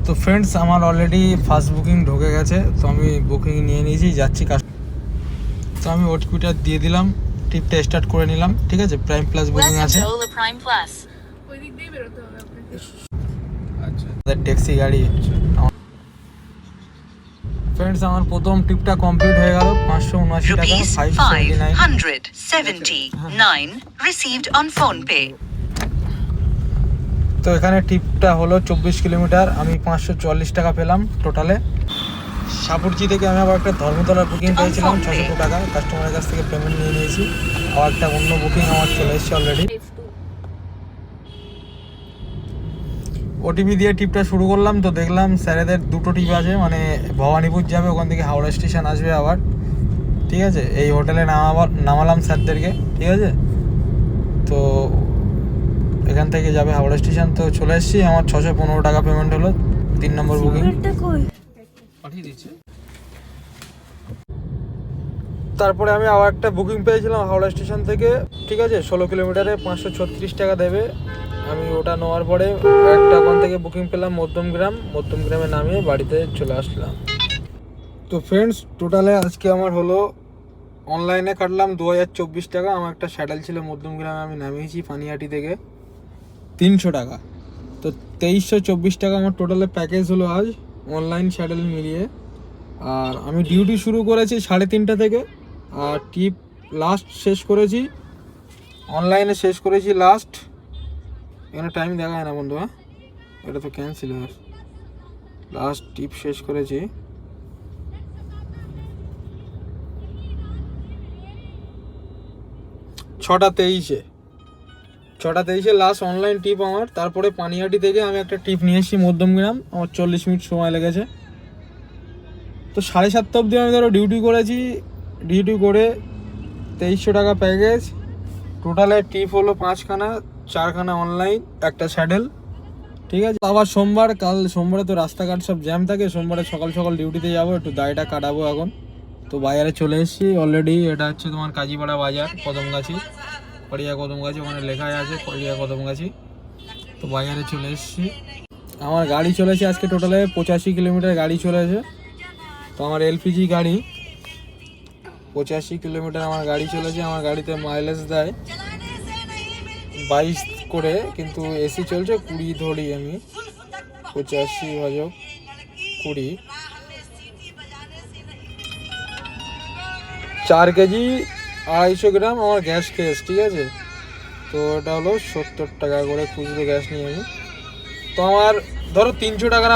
তো ফ্রেন্ডস আমার already first booking ঢুকে গেছে, তো আমি বুকিং নিয়ে নিয়েছি, যাচ্ছি তো আমি ওটিপিটা দিয়ে দিলাম, ট্রিপটা স্টার্ট করে নিলাম। ঠিক আছে, প্রাইম প্লাস বুকিং আছে। আচ্ছা, ট্যাক্সি গাড়ি। ফ্রেন্ডস আমার প্রথম ট্রিপটা কমপ্লিট হয়ে গেল, 579 টাকা, 579 received on phone pay. তো এখানে ট্রিপটা হলো 24 কিলোমিটার, আমি 544 টাকা পেলাম টোটালে। সাপুরজি থেকে আমি আবার একটা ধর্মতলার বুকিং পেয়েছিলাম 600 টাকা, কাস্টমারের কাছ থেকে পেমেন্ট নিয়ে নিয়েছি। আবার একটা অন্য বুকিং আমার চলে এসেছে অলরেডি। ওটিপি দিয়ে ট্রিপটা শুরু করলাম। তো দেখলাম স্যারেদের দুটো ট্রিপ আছে, মানে ভবানীপুর যাবে, ওখান থেকে হাওড়া স্টেশন আসবে আবার। ঠিক আছে, এই হোটেলে নামালাম স্যারদেরকে। ঠিক আছে, তো এখান থেকে যাবে হাওড়া স্টেশন। তো চলে এসেছি, আমার 615 টাকা পেমেন্ট হলো, 3 নম্বর বুকিং পাঠিয়ে দিচ্ছে। তারপরে আমি আবার একটা বুকিং পেয়েছিলাম হাওড়া স্টেশন থেকে। ঠিক আছে, 16 কিলোমিটারে 536 টাকা দেবে। আমি ওটা নেওয়ার পরে একটা ওখান থেকে বুকিং পেলাম মধ্যমগ্রামে নামিয়ে বাড়িতে চলে আসলাম। তো ফ্রেন্ডস টোটালে আজকে আমার হলো, অনলাইনে কাটলাম 2024 টাকা। আমার একটা স্যাডেল ছিল মধ্যমগ্রামে, আমি নামিয়েছি পানিহাটি থেকে 300 টাকা। তো 2324 টাকা আমার টোটালে প্যাকেজ হলো আজ, অনলাইন স্যাডেল মিলিয়ে। আর আমি ডিউটি শুরু করেছি 3:30 থেকে, আর টিপ লাস্ট শেষ করেছি অনলাইনে, শেষ করেছি লাস্ট, এখানে টাইম দেখায় না বন্ধু, হ্যাঁ এটা তো ক্যান্সেল হয়ে, লাস্ট টিপ শেষ করেছি 6:23 লাস্ট অনলাইন টিপ আমার। তারপরে পানিহাটি থেকে আমি একটা টিপ নিয়ে এসেছি মধ্যমগ্রাম, আমার 40 মিনিট সময় লেগেছে। তো 7:30 অবধি আমি ধরো ডিউটি করেছি, ডিউটি করে 2300 টাকা প্যাকেজ। টোটালে টিপ হলো 5খানা, 4খানা অনলাইন, একটা স্যাডেল। ঠিক আছে, আবার কাল সোমবারে তো রাস্তাঘাট সব জ্যাম থাকে, সোমবারে সকাল সকাল ডিউটিতে যাবো, একটু দাড়িটা কাটাবো এখন। তো বাজারে চলে এসেছি অলরেডি, এটা হচ্ছে তোমার কাজীপাড়া বাজার, কদমগাছি, পড়িয়া কদমগাছি, ওখানে লেখাই আছে পড়িয়া কদমগাছি। তো বাজারে চলে এসেছি, আমার গাড়ি চলেছে আজকে টোটালে 85 কিলোমিটার গাড়ি চলেছে। তো আমার এলপিজি গাড়ি, 85 কিলোমিটার আমার গাড়ি চলেছে। আমার গাড়িতে মাইলেজ দেয় 22 করে, কিন্তু এসি চলছে 20 ধরি আমি, 85 ভাজক 20, 4 কেজি 250 গ্রাম আমার গ্যাস খেয়েছে। ঠিক আছে, তো এটা হলো 70 টাকা করে খুচরো গ্যাস নিয়ে আমি। তো আমার ধরো 300 টাকা